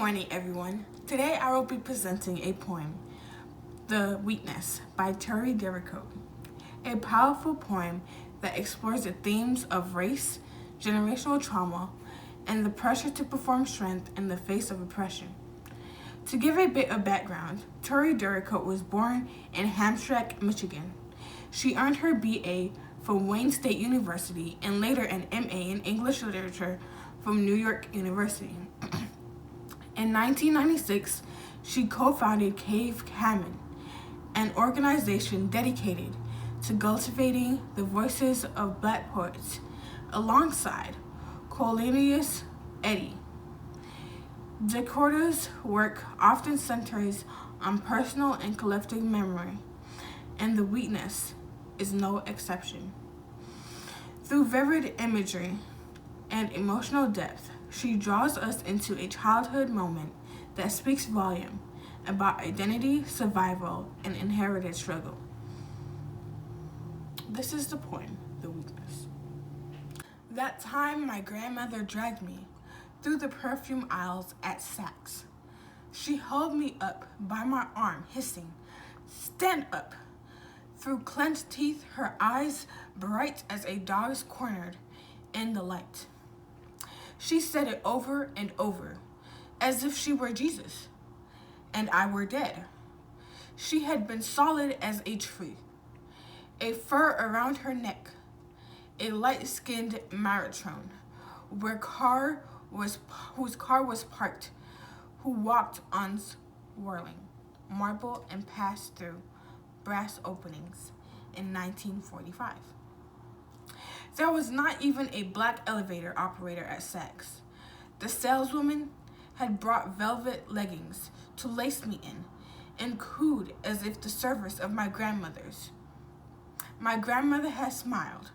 Good morning, everyone. Today I will be presenting a poem, The Weakness by Toi Derricotte, a powerful poem that explores the themes of race, generational trauma, and the pressure to perform strength in the face of oppression. To give a bit of background, Toi Derricotte was born in Hamtramck, Michigan. She earned her BA from Wayne State University and later an MA in English Literature from New York University. In 1996, she co-founded Cave Canon, an organization dedicated to cultivating the voices of Black poets, alongside Cornelius Eddy. Derricotte's work often centers on personal and collective memory, and The Weakness is no exception. Through vivid imagery and emotional depth, she draws us into a childhood moment that speaks volume about identity, survival, and inherited struggle. This is the poem, The Weakness. That time my grandmother dragged me through the perfume aisles at Saks. She held me up by my arm, hissing, "Stand up!" Through clenched teeth, her eyes bright as a dog's cornered in the light. She said it over and over, as if she were Jesus, and I were dead. She had been solid as a tree, a fur around her neck, a light-skinned maritone, whose car was parked, who walked on swirling marble and passed through brass openings in 1945. There was not even a Black elevator operator at Saks. The saleswoman had brought velvet leggings to lace me in and cooed as if the service of my grandmother's. My grandmother had smiled,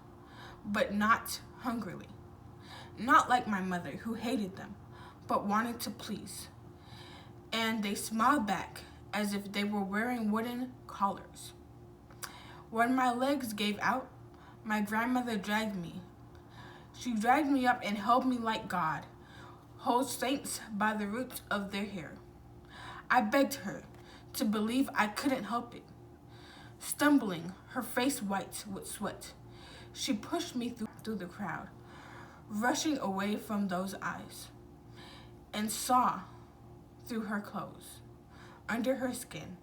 but not hungrily. Not like my mother, who hated them, but wanted to please. And they smiled back as if they were wearing wooden collars. When my legs gave out, my grandmother dragged me. She dragged me up and held me like God holds saints by the roots of their hair. I begged her to believe I couldn't help it. Stumbling, her face white with sweat, she pushed me through the crowd, rushing away from those eyes, and saw through her clothes, under her skin,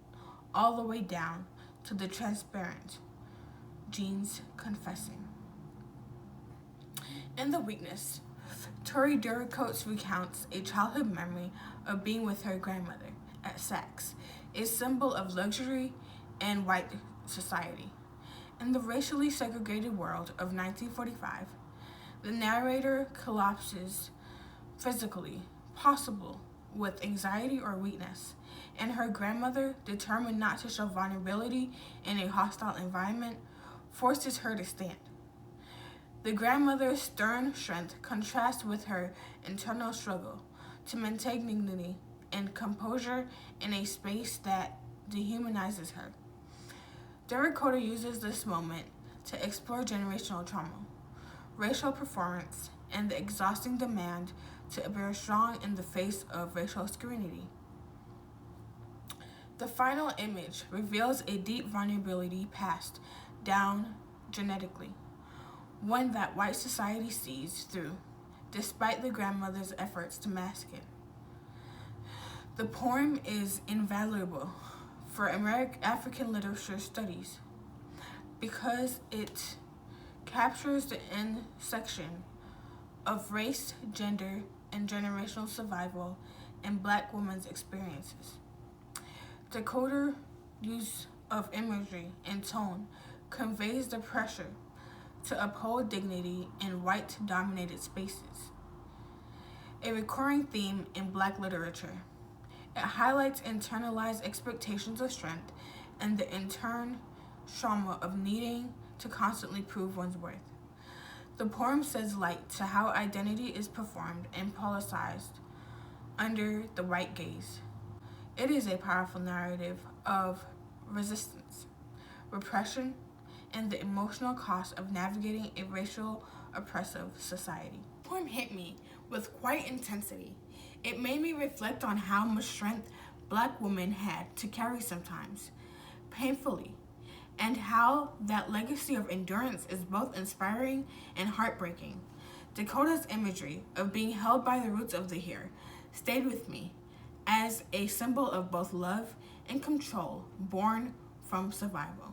all the way down to the transparent jeans confessing. In The Weakness, Toi Derricotte recounts a childhood memory of being with her grandmother at Saks, a symbol of luxury and white society. In the racially segregated world of 1945, the narrator collapses physically, possible with anxiety or weakness, and her grandmother, determined not to show vulnerability in a hostile environment, forces her to stand. The grandmother's stern strength contrasts with her internal struggle to maintain dignity and composure in a space that dehumanizes her. Derricotte uses this moment to explore generational trauma, racial performance, and the exhausting demand to appear strong in the face of racial scrutiny. The final image reveals a deep vulnerability passed down genetically, one that white society sees through, despite the grandmother's efforts to mask it. The poem is invaluable for African literature studies because it captures the intersection of race, gender, and generational survival in Black women's experiences. Derricotte's use of imagery and tone conveys the pressure to uphold dignity in white-dominated spaces, a recurring theme in Black literature. It highlights internalized expectations of strength and the internal trauma of needing to constantly prove one's worth. The poem sheds light to how identity is performed and politicized under the white gaze. It is a powerful narrative of resistance, repression, and the emotional cost of navigating a racial oppressive society. The poem hit me with quite intensity. It made me reflect on how much strength Black women had to carry sometimes, painfully, and how that legacy of endurance is both inspiring and heartbreaking. Dakota's imagery of being held by the roots of the hair stayed with me as a symbol of both love and control born from survival.